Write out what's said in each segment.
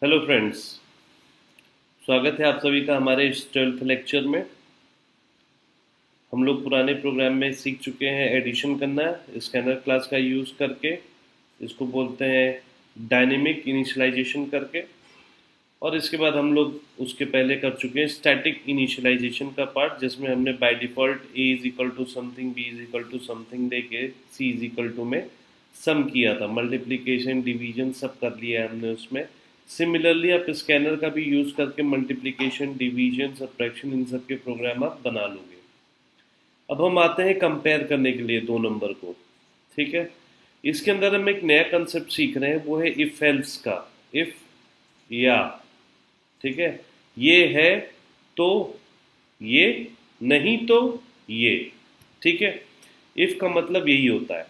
Hello friends. स्वागत है आप सभी का हमारे इस 12th लेक्चर में। हम लोग पुराने प्रोग्राम में सीख चुके हैं एडिशन करना स्कैनर क्लास का यूज़ करके। इसको बोलते हैं डायनेमिक इनिशियलाइजेशन करके। और इसके बाद हम लोग उसके पहले कर चुके हैं स्टैटिक इनिशियलाइजेशन का पार्ट, जिसमें हमने by default A is equal to something, B is equal to something दे के सी इज़ इक्वल टू में सम किया था। मल्टीप्लिकेशन डिवीजन सब कर लिया है हमने उसमें। सिमिलरली आप स्कैनर का भी यूज़ करके मल्टीप्लिकेशन डिवीजन सब्ट्रैक्शन इन सब के प्रोग्राम आप बना लोगे। अब हम आते हैं कंपेयर करने के लिए दो नंबर को। ठीक है, इसके अंदर हम एक नया कंसेप्ट सीख रहे हैं, वो है इफ एल्स का। इफ या, ठीक है, ये है तो ये, नहीं तो ये। ठीक है, इफ का मतलब यही होता है।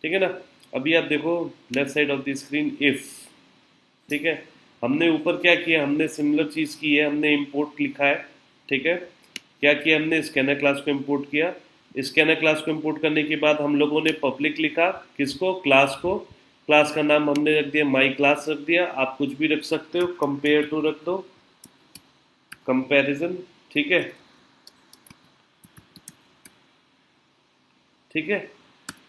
ठीक है ना। अभी आप देखो left side of the screen if. ठीक है, हमने ऊपर क्या किया, हमने सिमिलर चीज़ की है, हमने इंपोर्ट लिखा है। ठीक है, क्या किया हमने, स्कैनर क्लास को इंपोर्ट किया। स्कैनर क्लास को इंपोर्ट करने के बाद हम लोगों ने पब्लिक लिखा, किसको, क्लास को। क्लास का नाम हमने रख दिया माई क्लास रख दिया। आप कुछ भी रख सकते हो, कंपेयर टू रख दो, कंपैरिजन। ठीक है, ठीक है,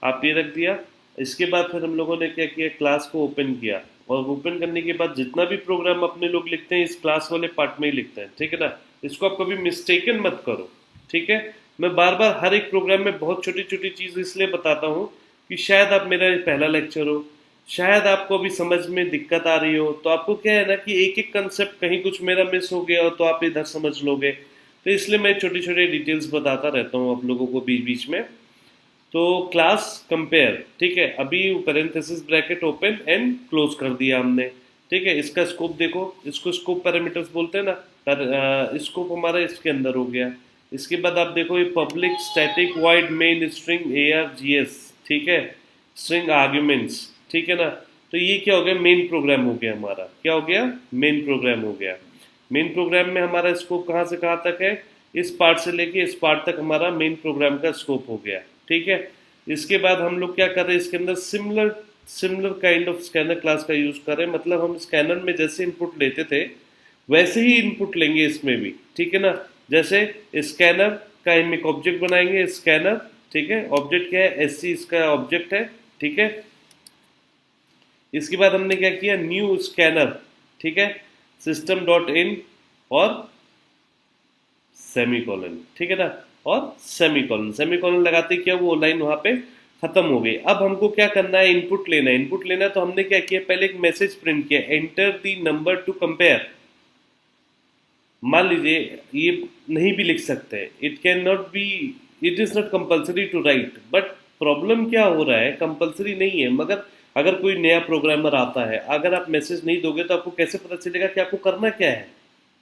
आप ये रख दिया। इसके बाद फिर हम लोगों ने क्या किया, क्लास को ओपन किया। और ओपन करने के बाद जितना भी प्रोग्राम अपने लोग लिखते हैं इस क्लास वाले पार्ट में ही लिखते हैं। ठीक है ना, इसको आप कभी मिस्टेकन मत करो। ठीक है, मैं बार बार हर एक प्रोग्राम में बहुत छोटी छोटी चीज़ इसलिए बताता हूँ कि शायद आप, मेरा ये पहला लेक्चर हो, शायद आपको अभी समझ में दिक्कत आ रही हो, तो आपको क्या है ना कि एक एक कंसेप्ट कहीं कुछ मेरा मिस हो गया हो तो आप इधर समझ लोगे। तो इसलिए मैं छोटी छोटी डिटेल्स बताता रहता हूँ आप लोगों को बीच बीच में। तो क्लास कंपेयर, ठीक है, अभी parenthesis bracket open and close कर दिया हमने। ठीक है, इसका स्कोप देखो, इसको स्कोप पैरामीटर्स बोलते हैं ना। पर स्कोप हमारा इसके अंदर हो गया। इसके बाद आप देखो ये public static wide main string A R G S. ठीक है, स्ट्रिंग आर्ग्यूमेंट्स। ठीक है ना, तो ये क्या हो गया, मेन प्रोग्राम हो गया हमारा। क्या हो गया, मेन प्रोग्राम हो गया। मेन प्रोग्राम में हमारा स्कोप कहाँ से कहाँ तक है, इस पार्ट से लेके इस पार्ट तक हमारा मेन प्रोग्राम का स्कोप हो गया। ठीक है, इसके बाद हम लोग क्या कर रहे हैं, इसके अंदर similar similar kind of scanner class का यूज कर रहे हैं। मतलब हम स्कैनर में जैसे इनपुट लेते थे वैसे ही इनपुट लेंगे इसमें भी। ठीक है ना, जैसे स्कैनर का हम एक ऑब्जेक्ट बनाएंगे, स्कैनर। ठीक है, ऑब्जेक्ट क्या है, एस सी इसका ऑब्जेक्ट है। ठीक है, इसके बाद हमने क्या किया, न्यू स्कैनर। ठीक है, सिस्टम डॉट इन और सेमीकोलन। ठीक है ना, और सेमीकोलन, सेमीकोलन लगाते क्या वो लाइन वहां पे खत्म हो गई। अब हमको क्या करना है, इनपुट लेना है। इनपुट लेना है तो हमने क्या किया, पहले एक मैसेज प्रिंट किया, enter the number to compare. मान लीजिए ये नहीं भी लिख सकते, it can not be, it is not compulsory to write. But problem क्या हो रहा है, कंपल्सरी नहीं है, मगर अगर कोई नया प्रोग्रामर आता है, अगर आप मैसेज नहीं दोगे तो आपको कैसे पता चलेगा कि आपको करना क्या है।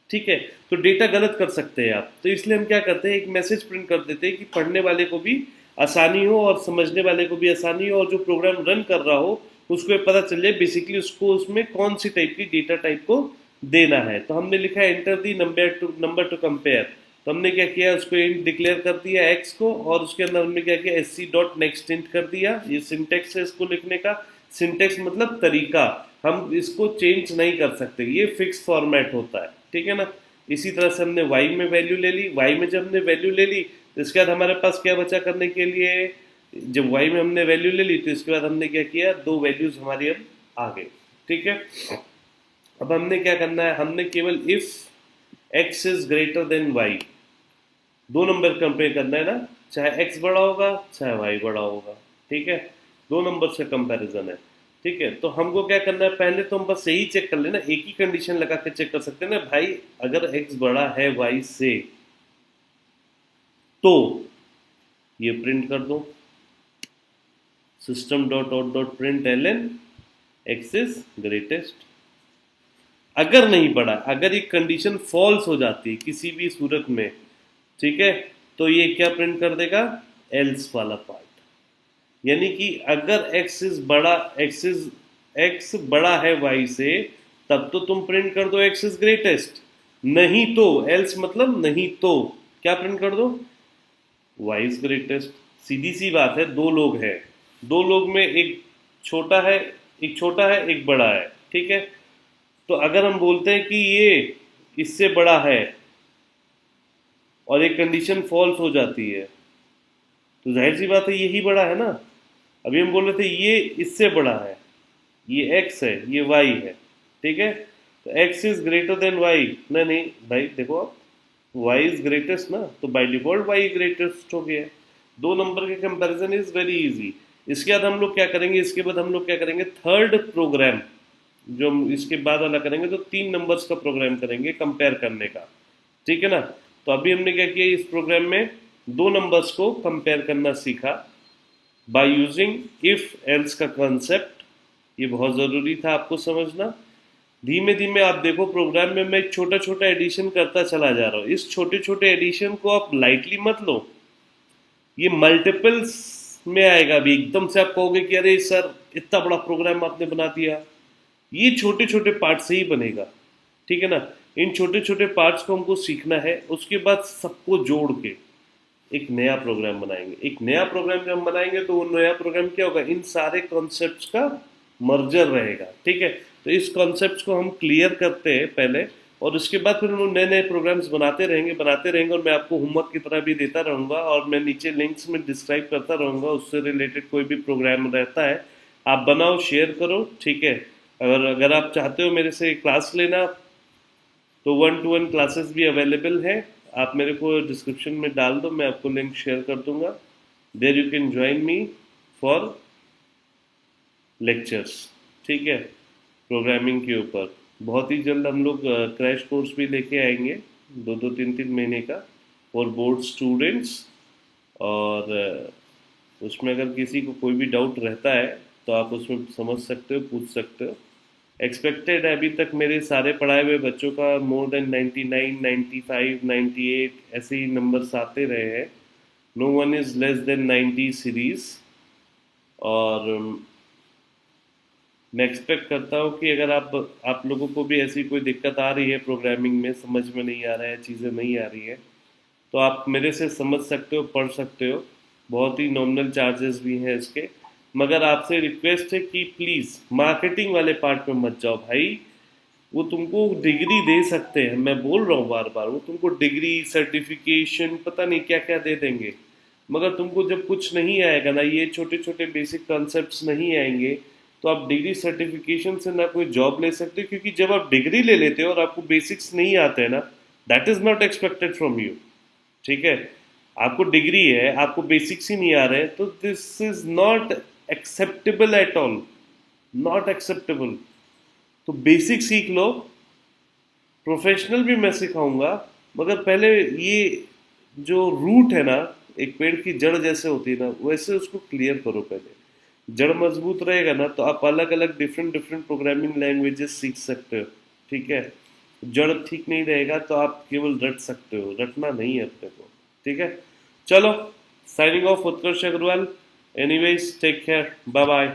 ठीक है, तो डेटा गलत कर सकते हैं आप। तो इसलिए हम क्या करते हैं, एक मैसेज प्रिंट कर देते हैं कि पढ़ने वाले को भी आसानी हो और समझने वाले को भी आसानी हो, और जो प्रोग्राम रन कर रहा हो उसको ये पता चल जाए बेसिकली उसको उसमें कौन सी टाइप की डेटा टाइप को देना है। तो हमने लिखा है enter the number to compare. तो हमने क्या किया, उसको इंट डिक्लेयर कर दिया एक्स को, और उसके अंदर हमने क्या किया, S C dot next int कर दिया। ये सिंटेक्स है इसको लिखने का। सिंटेक्स मतलब तरीका, हम इसको चेंज नहीं कर सकते, ये फिक्स फॉर्मेट होता है। ठीक है ना, इसी तरह से हमने y में वैल्यू ले ली। y में जब हमने वैल्यू ले ली तो इसके बाद हमारे पास क्या बचा करने के लिए, जब y में हमने वैल्यू ले ली तो इसके बाद हमने क्या किया, दो वैल्यूज हमारी अब आ गई। ठीक है, अब हमने क्या करना है, हमने केवल if x is greater than y, दो नंबर कंपेयर करना है ना, चाहे x बड़ा होगा चाहे y बड़ा होगा। ठीक है, दो नंबर से कंपैरिजन है। ठीक है, तो हमको क्या करना है, पहले तो हम बस यही चेक कर लेना, एक ही कंडीशन लगा के चेक कर सकते हैं ना भाई, अगर x बड़ा है y से तो ये प्रिंट कर दो, system dot out dot print L N X is greatest. अगर नहीं बड़ा, अगर ये कंडीशन फॉल्स हो जाती है किसी भी सूरत में, ठीक है, तो ये क्या प्रिंट कर देगा, एल्स वाला पार्ट। यानी कि अगर x बड़ा है y से, तब तो तुम प्रिंट कर दो x इज ग्रेटेस्ट। नहीं तो, एल्स मतलब नहीं तो क्या प्रिंट कर दो, y इज ग्रेटेस्ट। सीधी सी बात है, दो लोग हैं, दो लोग में एक छोटा है एक बड़ा है। ठीक है, तो अगर हम बोलते हैं कि ये इससे बड़ा है और एक कंडीशन फॉल्स हो जाती है, तो जाहिर सी बात है यही बड़ा है ना। अभी हम बोल रहे थे ये इससे बड़ा है, ये x है, ये y है, ठीक है। तो x is greater than y, नहीं नहीं भाई देखो आप, y इज ग्रेटेस्ट ना, तो बाय डिफॉल्ट y ग्रेटेस्ट हो गया। दो नंबर के कंपैरिजन इज वेरी इजी। इसके बाद हम लोग क्या करेंगे, इसके बाद हम लोग क्या करेंगे, थर्ड प्रोग्राम जो हम इसके बाद वाला करेंगे, तो तीन नंबर्स का प्रोग्राम करेंगे कंपेयर करने का, ठीक है ना। तो अभी हमने क्या किया, इस प्रोग्राम में दो नंबर्स को कंपेयर करना सीखा बाय यूजिंग इफ एल्स का कॉन्सेप्ट। ये बहुत ज़रूरी था आपको समझना। धीमे धीमे आप देखो प्रोग्राम में मैं एक छोटा छोटा एडिशन करता चला जा रहा हूँ। इस छोटे छोटे एडिशन को आप लाइटली मत लो, ये मल्टीपल्स में आएगा। अभी एकदम से आप कहोगे कि अरे सर इतना बड़ा प्रोग्राम आपने बना दिया, ये छोटे छोटे पार्ट से ही बनेगा, ठीक है ना। इन छोटे छोटे पार्ट्स को हमको सीखना है, उसके बाद सबको जोड़ के एक नया प्रोग्राम बनाएंगे। एक नया प्रोग्राम जब हम बनाएंगे तो वो नया प्रोग्राम क्या होगा, इन सारे कॉन्सेप्ट्स का मर्जर रहेगा, ठीक है। तो इस कॉन्सेप्ट्स को हम क्लियर करते हैं पहले, और उसके बाद फिर हम लोग नए नए प्रोग्राम्स बनाते रहेंगे, और मैं आपको होमवर्क की तरह भी देता रहूँगा, और मैं नीचे लिंक्स में डिस्क्राइब करता रहूँगा। उससे रिलेटेड कोई भी प्रोग्राम रहता है आप बनाओ, शेयर करो, ठीक है। अगर आप चाहते हो मेरे से क्लास लेना, तो 1-to-1 क्लासेस भी अवेलेबल है। आप मेरे को डिस्क्रिप्शन में डाल दो, मैं आपको लिंक शेयर कर दूंगा। There you can join me for lectures, ठीक है, प्रोग्रामिंग के ऊपर। बहुत ही जल्द हम लोग क्रैश कोर्स भी लेके आएंगे, 2-3 महीने का, फॉर बोर्ड स्टूडेंट्स। और उसमें अगर किसी को कोई भी डाउट रहता है तो आप उसमें समझ सकते हो, पूछ सकते हो। एक्सपेक्टेड है अभी तक मेरे सारे पढ़ाए हुए बच्चों का मोर देन 99, 95, 98 ऐसे ही नंबर्स आते रहे हैं। No one is less than 90 series. और मैं एक्सपेक्ट करता हूँ कि अगर आप लोगों को भी ऐसी कोई दिक्कत आ रही है प्रोग्रामिंग में, समझ में नहीं आ रहा है, चीज़ें नहीं आ रही है, तो आप मेरे से समझ सकते हो, पढ़ सकते हो। बहुत ही नॉमिनल चार्जेस भी हैं इसके। मगर आपसे रिक्वेस्ट है कि प्लीज़ मार्केटिंग वाले पार्ट में मत जाओ भाई। वो तुमको डिग्री दे सकते हैं, मैं बोल रहा हूँ बार बार, वो तुमको डिग्री, सर्टिफिकेशन, पता नहीं क्या क्या दे देंगे। मगर तुमको जब कुछ नहीं आएगा ना, ये छोटे छोटे बेसिक कॉन्सेप्ट्स नहीं आएंगे, तो आप डिग्री सर्टिफिकेशन से ना कोई जॉब ले सकते हो। क्योंकि जब आप डिग्री ले लेते हो और आपको बेसिक्स नहीं आते हैं ना, that is not expected from you, ठीक है। आपको डिग्री है, आपको बेसिक्स ही नहीं आ रहे, तो this is not acceptable at all, not acceptable. तो बेसिक सीख लो, प्रोफेशनल भी मैं सिखाऊंगा। मगर पहले ये जो रूट है ना, एक पेड़ की जड़ जैसे होती है ना, वैसे उसको क्लियर करो पहले। जड़ मजबूत रहेगा ना, तो आप अलग अलग डिफरेंट डिफरेंट प्रोग्रामिंग लैंग्वेजेस सीख सकते हो, ठीक है। जड़ ठीक नहीं रहेगा तो आप केवल रट सकते हो, रटना नहीं है अपने को, ठीक है। चलो, signing off, Utkarsh Agarwal. Anyways, take care, bye bye.